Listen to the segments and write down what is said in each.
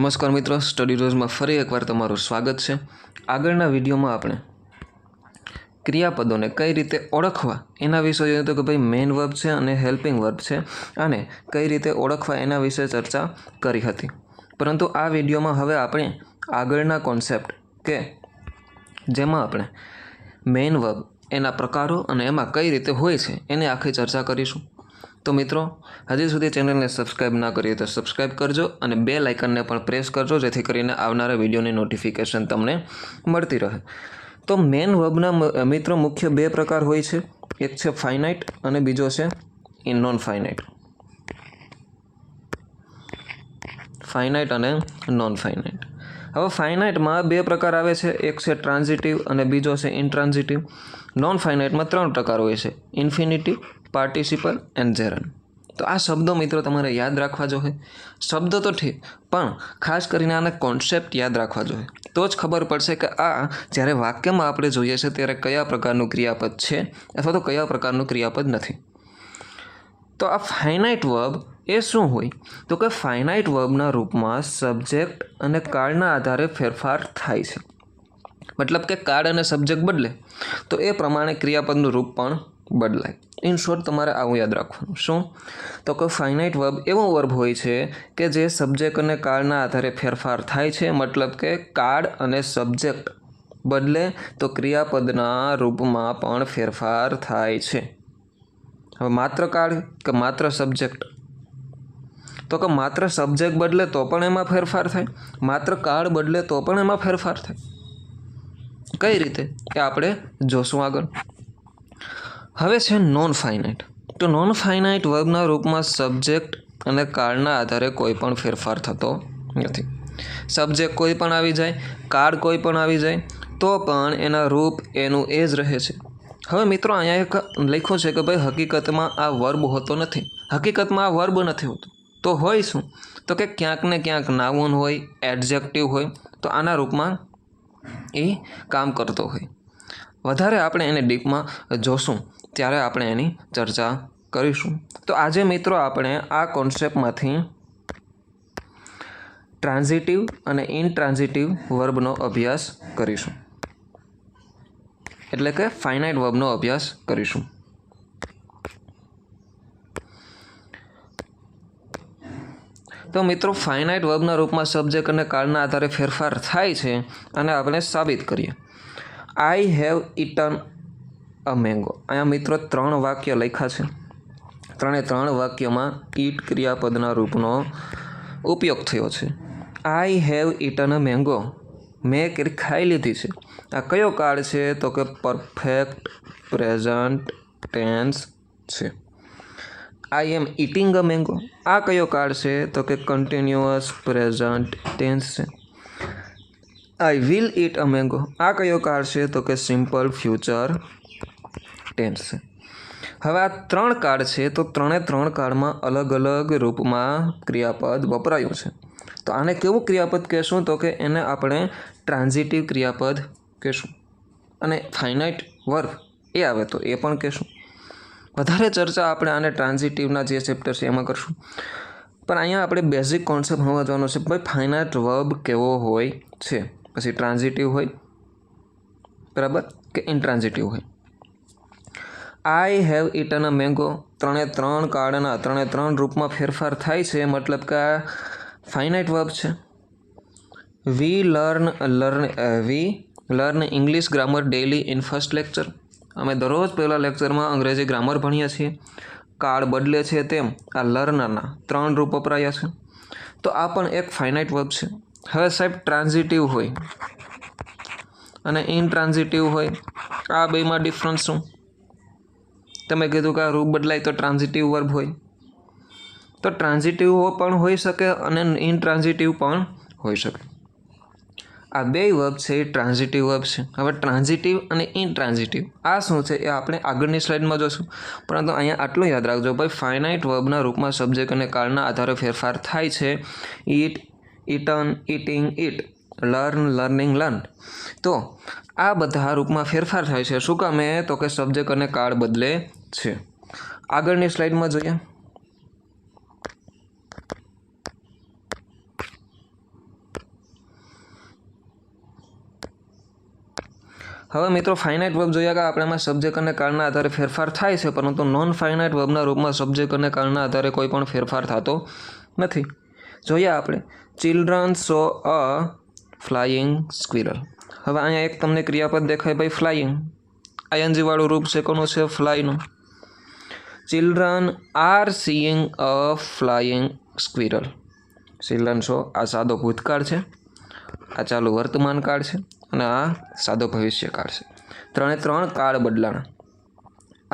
નમસ્કાર મિત્રો, સ્ટડી રોઝમાં ફરી એકવાર તમારું સ્વાગત છે। આગળના વિડીયોમાં આપણે ક્રિયાપદોને કઈ રીતે ઓળખવા એના વિશે જોઈએ તો કે ભાઈ મેઇન વર્બ છે અને હેલ્પિંગ વર્બ છે, અને કઈ રીતે ઓળખવા એના વિશે ચર્ચા કરી હતી। પરંતુ આ વિડીયોમાં હવે આપણે આગળના કોન્સેપ્ટ કે જેમાં આપણે મેઇન વર્બ, એના પ્રકારો અને એમાં કઈ રીતે હોય છે એની આખી ચર્ચા કરીશું। તો મિત્રો, હજી સુધી ચેનલને સબસ્ક્રાઈબ ના કરીએ તો સબસ્ક્રાઈબ કરજો અને બેલ આઇકનને પણ પ્રેસ કરજો, જેથી કરીને આવનારા વિડીયોની નોટિફિકેશન તમને મળતી રહે। તો મેઇન વર્બના મિત્રો મુખ્ય બે પ્રકાર હોય છે, એક છે ફાઇનાઇટ અને બીજો છે નોન ફાઇનાઇટ। ફાઇનાઇટ અને નોન ફાઇનાઇટ। હવે ફાઇનાઇટમાં બે પ્રકાર આવે છે, એક છે ટ્રાન્ઝિટિવ અને બીજો છે ઇનટ્રાન્ઝિટિવ। નોન ફાઇનાઇટમાં ત્રણ પ્રકાર હોય છે, ઇન્ફિનિટિવ, પાર્ટિસિપલ એન્ડ જેરન્ડ। તો આ શબ્દો મિત્રો તમારે યાદ રાખવા જોઈએ। શબ્દ તો ઠીક, પણ ખાસ કરીને આને કોન્સેપ્ટ યાદ રાખવા જોઈએ, તો જ ખબર પડશે કે આ જ્યારે વાક્યમાં આપણે જોઈએ છે ત્યારે કયા પ્રકારનું ક્રિયાપદ છે અથવા તો કયા પ્રકારનું ક્રિયાપદ નથી। તો આ ફાઇનાઇટ વર્બ એ શું હોય તો કે ફાઇનાઇટ વર્બના રૂપમાં સબ્જેક્ટ અને કાળના આધારે ફેરફાર થાય છે। મતલબ કે કાળ અને સબ્જેક્ટ બદલે તો એ પ્રમાણે ક્રિયાપદનું રૂપ પણ બદલાય। ઇન શોર્ટ તમારે આવું યાદ રાખવાનું, શું તો કે ફાઇનાઇટ વર્બ એવો વર્બ હોય છે કે જે સબ્જેક્ટ અને કાળના આધારે ફેરફાર થાય છે। મતલબ કે કાળ અને સબ્જેક્ટ બદલે તો ક્રિયાપદના રૂપમાં પણ ફેરફાર થાય છે। હવે માત્ર કાળ કે માત્ર સબ્જેક્ટ, તો કે માત્ર સબ્જેક્ટ બદલે તો પણ એમાં ફેરફાર થાય, માત્ર કાળ બદલે તો પણ એમાં ફેરફાર થાય। કઈ રીતે એ આપણે જોશું આગળ। હવે છે નોન ફાઇનાઇટ। તો નોન ફાઇનાઇટ વર્બના રૂપમાં સબ્જેક્ટ અને કાળના આધારે કોઈ પણ ફેરફાર થતો નથી। સબ્જેક્ટ કોઈ પણ આવી જાય, કાળ કોઈ પણ આવી જાય, તો પણ એના રૂપ એનું એ જ રહે છે। હવે મિત્રો, અહીંયા એક લખ્યું છે કે ભાઈ હકીકતમાં આ વર્બ હોતો નથી। હકીકતમાં આ વર્બ નથી હોતો, તો હોય શું તો કે ક્યાંક ને ક્યાંક નાઉન હોય, એડજેક્ટિવ હોય, તો આના રૂપમાં એ કામ કરતો હોય। વધારે આપણે એને ડીપમાં જોશું ત્યારે આપણે એની ચર્ચા કરીશું। તો આજે મિત્રો આપણે આ કોન્સેપ્ટમાંથી ટ્રાન્ઝિટિવ અને ઇનટ્રાન્ઝિટિવ વર્બનો અભ્યાસ કરીશું, એટલે કે ફાઇનાઇટ વર્બનો અભ્યાસ કરીશું। તો મિત્રો, ફાઇનાઇટ વર્બના રૂપમાં સબ્જેક્ટ અને કાળના આધારે ફેરફાર થાય છે અને આપણે સાબિત કરીએ। I have eaten a mango. અહીંયા મિત્રો ત્રણ વાક્ય લખ્યા છે, ત્રણ વાક્યમાં ઈટ ક્રિયાપદના રૂપનો ઉપયોગ થયો છે। I have eaten a mango, મેં ખાઈ લીધી છે। આ કયો કાળ છે તો કે પરફેક્ટ પ્રેઝન્ટ ટેન્સ છે। આઈ એમ ઇટિંગ અ મેંગો, આ કયો કાળ છે તો કે કન્ટિન્યુઅસ પ્રેઝન્ટ ટેન્સ છે। I will it a mango, આ કયો કાળ છે તો કે સિમ્પલ ફ્યુચર ટેન્સ છે। હવે આ ત્રણ કાળ છે, તો ત્રણ કાળમાં અલગ અલગ રૂપમાં ક્રિયાપદ વપરાયું છે। તો આને કેવું ક્રિયાપદ કહેશું તો કે એને આપણે ટ્રાન્ઝિટિવ ક્રિયાપદ કહેશું, અને ફાઇનાઇટ વર્બ એ આવે તો એ પણ કહેશું। વધારે ચર્ચા આપણે આને ટ્રાન્ઝિટિવના જે ચેપ્ટર છે એમાં કરશું, પણ અહીંયા આપણે બેઝિક કોન્સેપ્ટ સમજવાનો છે ભાઈ ફાઇનાઇટ વર્બ કેવો હોય છે, પછી ટ્રાન્ઝિટિવ હોય બરાબર કે ઇનટ્રાન્ઝિટિવ હોય। I have eaten a mango, ત્રણ કાળના ત્રણ રૂપમાં ફેરફાર થાય છે, મતલબ કે આ ફાઇનાઇટ વર્બ છે। We learn English grammar daily in first lecture, અમે દરરોજ પહેલા લેક્ચરમાં અંગ્રેજી ગ્રામર ભણીએ છીએ। કાળ બદલે છે તેમ આ લર્નના ત્રણ રૂપ વપરાયા છે, તો આ પણ એક ફાઇનાઇટ વર્બ છે। હવે સાહેબ ટ્રાન્ઝિટિવ હોય અને ઇનટ્રાન્ઝિટિવ હોય, આ બેમાં ડિફરન્સ શું? તમે કીધું કે આ રૂપ બદલાય તો ટ્રાન્ઝિટિવ વર્બ હોય, તો ટ્રાન્ઝિટિવ પણ હોઈ શકે અને ઇનટ્રાન્ઝિટિવ પણ હોઈ શકે। આ બે વર્બ છે એ ટ્રાન્ઝિટિવ વર્બ છે। હવે ટ્રાન્ઝિટિવ અને ઇનટ્રાન્ઝિટિવ આ શું છે એ આપણે આગળની સ્લાઇડમાં જોશું, પરંતુ અહીંયા આટલું યાદ રાખજો ભાઈ, ફાઇનાઇટ વર્બના રૂપમાં સબ્જેક્ટ અને કાળના આધારે ફેરફાર થાય છે। Eat, eaten, eating, eat, learn, learning, learn, તો આ બધા રૂપમાં ફેરફાર થાય છે। શું કામે તો કે સબ્જેક્ટ અને કાળ બદલે છે। આગળની સ્લાઇડમાં જોઈએ। હવે મિત્રો ફાઇનાઇટ વર્બ જોયા કે આપણે એમાં સબ્જેક્ટ અને કાળના આધારે ફેરફાર થાય છે, પરંતુ નોન ફાઇનાઇટ વર્બના રૂપમાં સબ્જેક્ટ અને કાળના આધારે કોઈ પણ ફેરફાર થતો નથી. જોઈએ આપણે ચિલ્ડ્રન સો અ ફ્લાઇંગ સ્ક્વિરલ. હવે અહીંયા એક તમને ક્રિયાપદ દેખાય ભાઈ ફ્લાઇંગ, આઈએનજી વાળું રૂપ છે કોનું છે? ફ્લાયનું. Children are seeing a flying squirrel. Children so આ સાદો ભૂતકાળ છે, આ ચાલુ વર્તમાન કાળ છે અને આ સાદો ભવિષ્યકાળ છે. ત્રણે ત્રણ કાળ બદલાણા.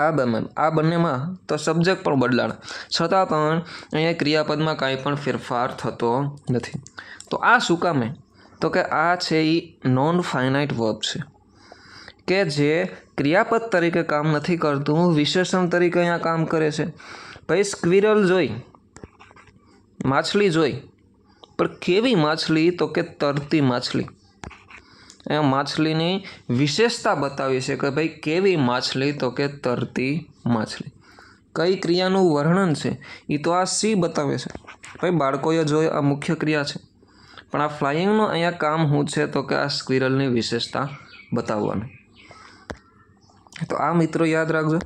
આ બંનેમાં તો સબ્જેક્ટ પણ બદલાણા, છતાં પણ અહીંયા ક્રિયાપદમાં કાંઈ પણ ફેરફાર થતો નથી. તો આ શું કામે? તો કે આ છે એ નોન ફાઇનાઇટ વર્બ છે કે જે ક્રિયાપદ તરીકે કામ નથી કરતું, વિશેષણ તરીકે અહીંયા કામ કરે છે. ભાઈ સ્ક્વિરલ જોઈ, માછલી જોઈ, પણ કેવી માછલી? તો કે તરતી માછલી. અહીંયા માછલીની વિશેષતા બતાવી છે કે ભાઈ કેવી માછલી? તો કે તરતી માછલી. કઈ ક્રિયાનું વર્ણન છે એ તો આ સી બતાવે છે. ભાઈ બાળકોએ જોઈ આ મુખ્ય ક્રિયા છે, પણ આ ફ્લાઇંગનું અહીંયા કામ શું છે? તો કે આ સ્ક્વિરલની વિશેષતા બતાવવાનું. તો આ મિત્રો યાદ રાખજો.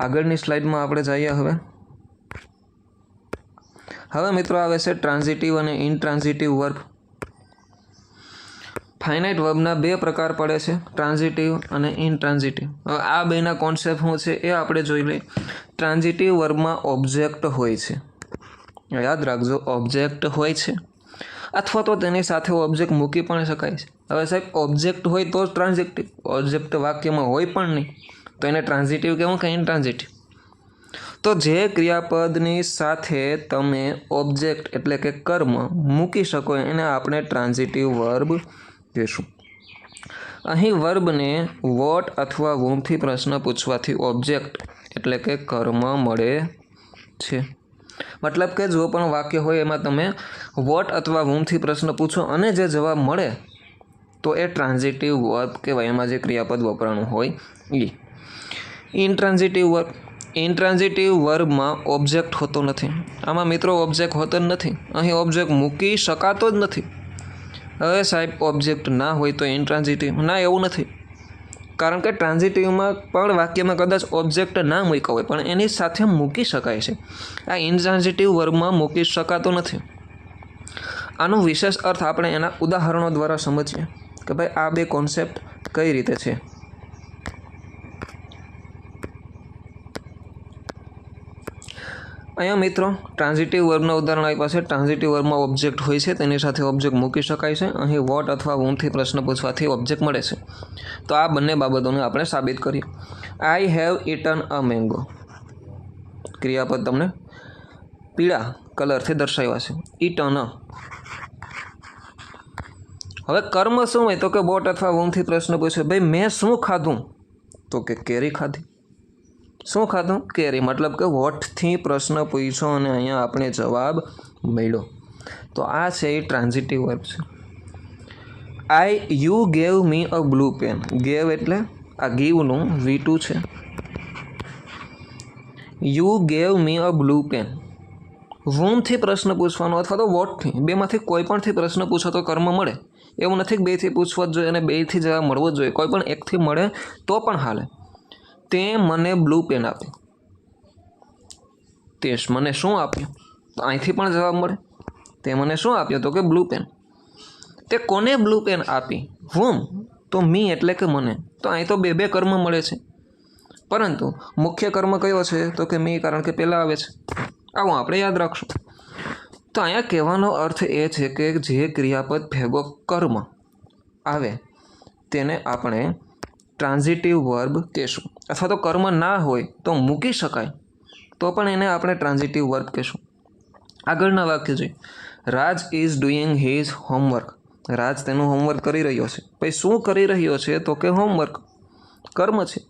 આગળની સ્લાઇડમાં આપણે જઈએ. હવે મિત્રો આવે છે ટ્રાન્ઝિટિવ અને ઇનટ્રાન્ઝિટિવ વર્બ. ફાઇનાઇટ વર્બના બે પ્રકાર પડે છે, ટ્રાન્ઝિટિવ અને ઇનટ્રાન્ઝિટિવ. હવે આ બેના કોન્સેપ્ટ શું છે એ આપણે જોઈ લઈએ. ટ્રાન્ઝિટિવ વર્બમાં ઓબ્જેક્ટ હોય છે, યાદ રાખજો, ઓબ્જેક્ટ હોય છે, અથવા તો તેની સાથે ઓબ્જેક્ટ મૂકી પણ શકાય છે. હવે સાહેબ ઓબ્જેક્ટ હોય તો જ ટ્રાન્ઝિટિવ, ઓબ્જેક્ટ વાક્યમાં હોય પણ નહીં તો એને ટ્રાન્ઝિટિવ કહેવું કે ઇનટ્રાન્ઝિટિવ? તો જે ક્રિયાપદની સાથે તમે ઓબ્જેક્ટ એટલે કે કર્મ મૂકી શકો એને આપણે ટ્રાન્ઝિટિવ વર્બ કહીશું. અહીં વર્બને વોટ અથવા whomથી પ્રશ્ન પૂછવાથી ઓબ્જેક્ટ એટલે કે કર્મ મળે છે. મતલબ કે જો પણ વાક્ય હોય એમાં તમે વોટ અથવા whomથી પ્રશ્ન પૂછો અને જે જવાબ મળે તો એ ટ્રાન્ઝિટિવ વર્બ કહેવાય, એમાં જે ક્રિયાપદ વપરાણું હોય એ. ઇનટ્રાન્ઝિટિવ વર્બ. ઇનટ્રાન્ઝિટિવ વર્બમાં ઓબ્જેક્ટ હોતો નથી. આમાં મિત્રો ઓબ્જેક્ટ હોતો જ નથી, અહીં ઓબ્જેક્ટ મૂકી શકાતો જ નથી. હવે સાહેબ ઓબ્જેક્ટ ના હોય તો ઇનટ્રાન્ઝિટિવ? ના, એવું નથી. કારણ કે ટ્રાન્ઝિટિવમાં પણ વાક્યમાં કદાચ ઓબ્જેક્ટ ના મૂક્યો હોય પણ એની સાથે મૂકી શકાય છે. આ ઇનટ્રાન્ઝિટિવ વર્બમાં મૂકી શકાતો નથી. આનો વિશેષ અર્થ આપણે એના ઉદાહરણો દ્વારા સમજીએ કે ભાઈ આ બે કોન્સેપ્ટ કઈ રીતે છે. અહીંયા મિત્રો ટ્રાન્ઝિટિવ વર્બના ઉદાહરણ આપ્યા છે. ટ્રાન્ઝિટિવ વર્બમાં ઓબ્જેક્ટ હોય છે, તેની સાથે ઓબ્જેક્ટ મૂકી શકાય છે. અહીં વોટ અથવા whomથી પ્રશ્ન પૂછવાથી ઓબ્જેક્ટ મળે છે. તો આ બંને બાબતોને આપણે સાબિત કરીએ. I have eaten a mango. ક્રિયાપદ તમને પીળા કલરથી દર્શાવ્યા છે, ઇટન. હવે કર્મ શું હોય? તો કે વોટ અથવા whomથી પ્રશ્ન પૂછે, ભાઈ મેં શું ખાધું? તો કે કેરી ખાધી. શું ખાધું? કેરી. મતલબ કે વોટથી પ્રશ્ન પૂછ્યો અને અહીંયા આપણે જવાબ મળ્યો. તો આ છે એ ટ્રાન્ઝિટિવ વર્બ છે. You gave me a blue pen. Gave એટલે આ ગીવનું V2 છે. You gave me a blue pen. whomથી પ્રશ્ન પૂછવાનો અથવા તો વોટથી, બેમાંથી કોઈ પણથી પ્રશ્ન પૂછો તો કર્મ મળે. એવું નથી કે બેથી પૂછવો જ જોઈએ અને બેથી જવાબ મળવો જ જોઈએ. કોઈ પણ એકથી મળે તો પણ હાલે. તે મને બ્લુ પેન આપી. તે મને શું આપ્યું? તો અહીંથી પણ જવાબ મળે. તે મને શું આપ્યું? તો કે બ્લુ પેન. તે કોને બ્લુ પેન આપી? whom? તો મી એટલે કે મને. તો અહીં તો બે કર્મ મળે છે, પરંતુ મુખ્ય કર્મ કયો છે? તો કે મી, કારણ કે પહેલાં આવે છે. આવું આપણે યાદ રાખશું. તો અહીંયા કહેવાનો અર્થ એ છે કે જે ક્રિયાપદ ભેગો કર્મ આવે તેને આપણે ટ્રાન્ઝિટિવ વર્બ કહેશું. અથવા તો કર્મ ના હોય તો મૂકી શકાય તો પણ એને આપણે ટ્રાન્ઝિટિવ વર્બ કહેશું. આગળના વાક્ય જોઈએ. રાજ ઇઝ ડુઈંગ હિઝ હોમવર્ક. રાજ તેનું હોમવર્ક કરી રહ્યો છે. ભાઈ શું કરી રહ્યો છે? તો કે હોમવર્ક, કર્મ છે.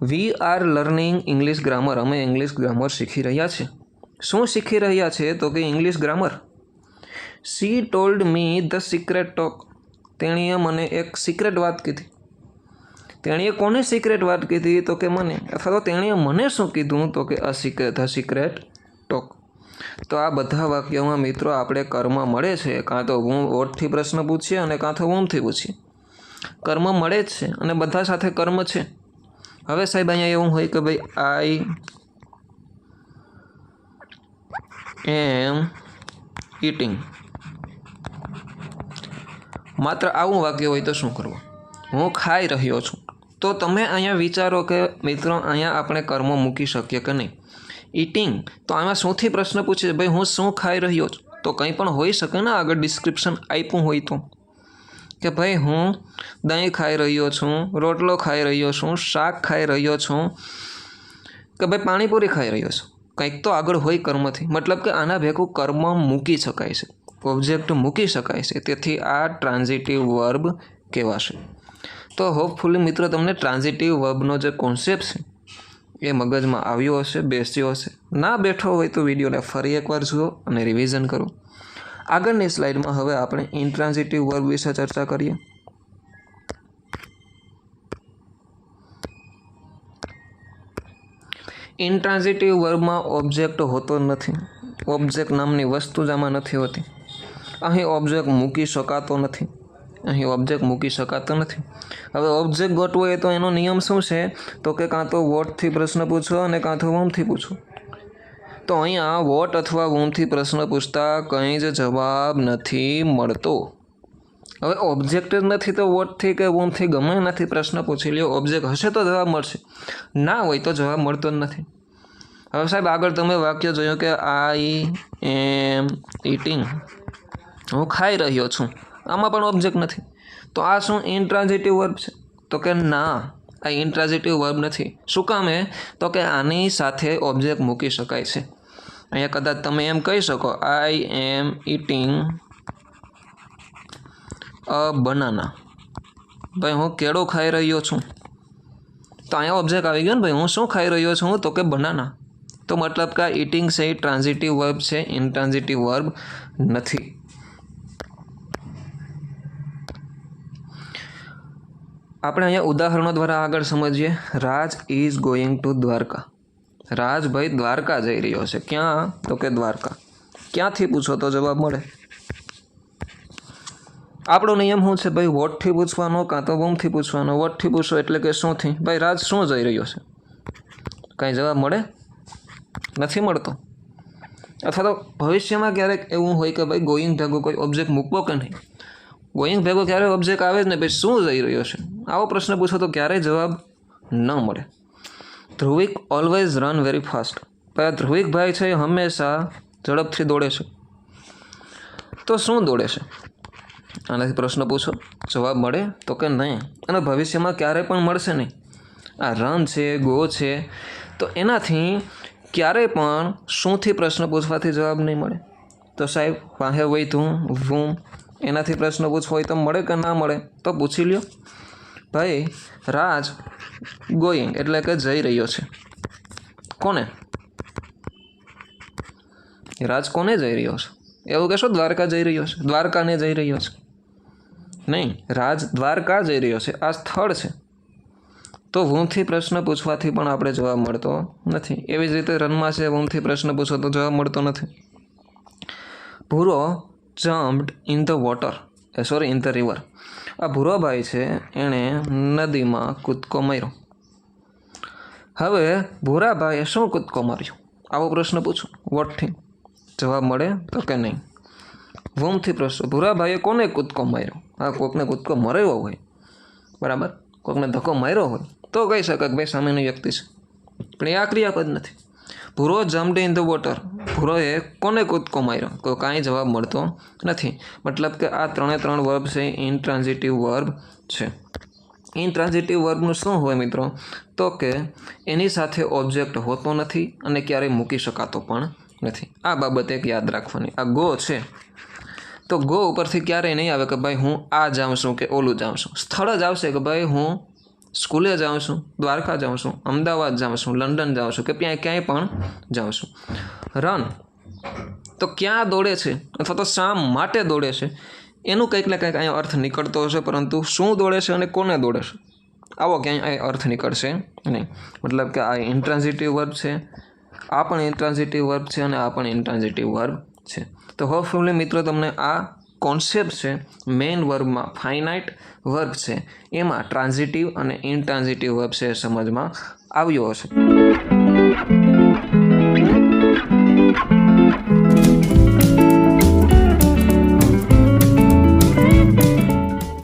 We are learning English grammar. અમે ઇંગ્લિશ ગ્રામર શીખી રહ્યા છીએ. શું શીખી રહ્યા છે? તો કે English grammar. C told me the secret talk. તેણીએ મને એક સિક્રેટ વાત કીધી. તેણીએ કોને સિક્રેટ વાત કીધી? તો કે મને. અથવા તો તેણીએ મને શું કીધું? તો કે ધ સિક્રેટ ટોક. તો આ બધા વાક્યોમાં મિત્રો આપણે કર્મ મળે છે. કાં તો વોટથી પ્રશ્ન પૂછીએ અને કાં તો whomથી પૂછીએ. કર્મ મળે જ છે અને બધા સાથે કર્મ છે. હવે સાહેબ અહીંયા એવું હોય કે ભાઈ આઈ એમ ઈટિંગ, માત્ર આવું વાક્ય હોય તો શું કરવું? હું ખાઈ રહ્યો છું. તો તમે અહીંયા વિચારો કે મિત્રો અહીંયા આપણે કર્મ મૂકી શકીએ કે નહીં. ઈટિંગ તો આમાં શુંથી પ્રશ્ન પૂછે છે? ભાઈ હું શું ખાઈ રહ્યો છું? તો કંઈ પણ હોઈ શકે ને, આગળ ડિસ્ક્રિપ્શન આપ્યું હોય તો કે ભાઈ હું દહીં ખાઈ રહ્યો છું, રોટલો ખાઈ રહ્યો છું, શાક ખાઈ રહ્યો છું, કે ભાઈ પાણીપુરી ખાઈ રહ્યો છું. કંઈક તો આગળ હોય કર્મથી, મતલબ કે આના ભેગું કર્મ મૂકી શકાય છે, ઓબ્જેક્ટ મૂકી શકાય છે. તેથી આ ટ્રાન્ઝિટિવ વર્બ કહેવાશે. તો હોપફુલી મિત્રો તમને ટ્રાન્ઝિટિવ વર્બનો જે કોન્સેપ્ટ છે એ મગજમાં આવ્યો હશે, બેસ્યો હશે. ના બેઠો હોય તો વિડીયોને ફરી એકવાર જુઓ અને રિવિઝન કરો. આગળની સ્લાઇડમાં હવે આપણે ઇન્ટ્રાન્ઝિટિવ વર્બ વિશે ચર્ચા કરીએ. ઇન્ટ્રાન્ઝિટિવ વર્બમાં ઓબ્જેક્ટ હોતો નથી. ઓબ્જેક્ટ નામની વસ્તુ જ આમાં નથી હોતી. અહીં ઓબ્જેક્ટ મૂકી શકાતો નથી. હવે ઓબ્જેક્ટ ગોતવો હોય તો એનો નિયમ શું છે? તો કે કાં તો વોટથી પ્રશ્ન પૂછો અને કાં તો વોમથી પૂછો. તો અહીંયા વોટ અથવા વોમથી પ્રશ્ન પૂછતા કંઈ જ જવાબ નથી મળતો. હવે ઓબ્જેક્ટ જ નથી તો વોટથી કે વોમથી ગમે એનાથી પ્રશ્ન પૂછી લ્યો, ઓબ્જેક્ટ હશે તો જવાબ મળશે, ના હોય તો જવાબ મળતો જ નથી. હવે સાહેબ આગળ તમે વાક્ય જોયું કે આઈ એમ ઈટિંગ, હું ખાઈ રહ્યો છું. આમાં પણ ઓબ્જેક્ટ નથી. તો આ શું ઇન્ટ્રાન્ઝિટિવ વર્બ છે? તો કે ના, આ ઇન્ટ્રાન્ઝિટિવ વર્બ નથી. શું કામ? તો કે આની સાથે ઓબ્જેક્ટ મૂકી શકાય છે. અહીંયા કદાચ તમે એમ કહી શકો આઈ એમ ઈટિંગ અ બનાના, ભાઈ હું કેળું ખાઈ રહ્યો છું. તો અહીંયા ઓબ્જેક્ટ આવી ગયો ને, ભાઈ હું શું ખાઈ રહ્યો છું? તો કે બનાના. તો મતલબ કે આ ઈટિંગ છે એ ટ્રાન્ઝિટિવ વર્બ છે, ઇન્ટ્રાન્ઝિટિવ વર્બ નથી. આપણે અહીંયા ઉદાહરણો દ્વારા આગળ સમજીએ. Raj is going to Dwarka. રાજભાઈ દ્વારકા જઈ રહ્યો છે. ક્યાં? તો કે દ્વારકા. ક્યાંથી પૂછો તો જવાબ મળે. આપણો નિયમ શું છે? ભાઈ વોટથી પૂછવાનો કાં તો વોમથી પૂછવાનો. વોટથી પૂછો એટલે કે શુંથી? ભાઈ રાજ શું જઈ રહ્યો છે? કાંઈ જવાબ મળે નથી મળતો. અથવા તો ભવિષ્યમાં ક્યારેક એવું હોય કે ભાઈ ગોઈંગ ભેગો કોઈ ઓબ્જેક્ટ મૂકવો કે નહીં. ગોઈંગ ભેગો ક્યારે ઓબ્જેક્ટ આવે જ ને, ભાઈ શું જઈ રહ્યો છે? આવો પ્રશ્ન પૂછો તો ક્યારેય જવાબ ન મળે. Dhruvik always run very fast. ભાઈ ધ્રુવિકભાઈ છે એ હંમેશા ઝડપથી દોડે છે. તો શું દોડે છે? આનાથી પ્રશ્ન પૂછો, જવાબ મળે તો કે નહીં. અને ભવિષ્યમાં ક્યારેય પણ મળશે નહીં. આ રન છે, ગો છે, તો એનાથી ક્યારેય પણ શુંથી પ્રશ્ન પૂછવાથી જવાબ નહીં મળે. તો સાહેબ વાહે હોય તું વૂમ, એનાથી પ્રશ્ન પૂછવો હોય તો મળે કે ના મળે? તો પૂછી લ્યો. ભાઈ રાજ ગોઈંગ એટલે કે જઈ રહ્યો છે. કોને? રાજ કોને જઈ રહ્યો છે? એવું કહેશો દ્વારકા જઈ રહ્યો છે, દ્વારકાને જઈ રહ્યો છે? નહીં, રાજ દ્વારકા જઈ રહ્યો છે. આ સ્થળ છે. તો વૂમથી પ્રશ્ન પૂછવાથી પણ આપણે જવાબ મળતો નથી. એવી જ રીતે રનમાં છે, વૂમથી પ્રશ્ન પૂછો તો જવાબ મળતો નથી. Bhuro jumped in the water, in the river. આ ભૂરોભાઈ છે એણે નદીમાં કૂદકો માર્યો. હવે ભૂરાભાઈએ શું કૂદકો માર્યો? આવો પ્રશ્ન પૂછો વોટથી, જવાબ મળે તો કે નહીં. વૂમથી પ્રશ્ન, ભૂરાભાઈએ કોને કૂદકો માર્યો? હા, કોકને કૂદકો માર્યો હોય, બરાબર, કોકને ધક્કો માર્યો હોય તો કહી શકે કે ભાઈ સામેની વ્યક્તિ છે, પણ એ આ ક્રિયાપદ નથી. Bhuro jumped in the water, ભૂરોએ કોને કૂદકો માર્યો? તો કાંઈ જવાબ મળતો નથી. મતલબ કે આ ત્રણ વર્બ છે ઇન્ટ્રાન્ઝિટિવ વર્બ છે. ઇન્ટ્રાન્ઝિટિવ વર્બનું શું હોય મિત્રો? તો કે એની સાથે ઓબ્જેક્ટ હોતો નથી અને ક્યારેય મૂકી શકાતો પણ નથી. આ બાબત એક યાદ રાખવાની. આ ગો છે તો ગો ઉપરથી ક્યારેય નહીં આવે કે ભાઈ હું આ જાઉં છું કે ઓલું જાઉં છું. સ્થળ જ આવશે કે ભાઈ હું સ્કૂલે જાઉં છું, દ્વારકા જાઉં છું, અમદાવાદ જાઉં છું, લંડન જાઉં છું, કે ક્યાંય પણ જાઉં છું. રન તો ક્યાં દોડે છે અથવા તો શા માટે દોડે છે એનું કંઈક ને કંઈક અહીંયા અર્થ નીકળતો હશે, પરંતુ શું દોડે છે અને કોને દોડે છે આવો ક્યાંય અહીં અર્થ નીકળશે નહીં. મતલબ કે આ ઇન્ટ્રાન્ઝિટિવ વર્બ છે, આ પણ ઇન્ટ્રાન્ઝિટિવ વર્બ છે અને આ પણ ઇન્ટ્રાન્ઝિટિવ વર્બ છે. તો હોપફુલી મિત્રો તમને આ કોન્સેપ્ટ છે મેઇન વર્બમાં ફાઇનાઇટ વર્બ છે એમાં ટ્રાન્ઝિટિવ અને ઇનટ્રાન્ઝિટિવ વર્બ છે એ સમજમાં આવ્યો હશે.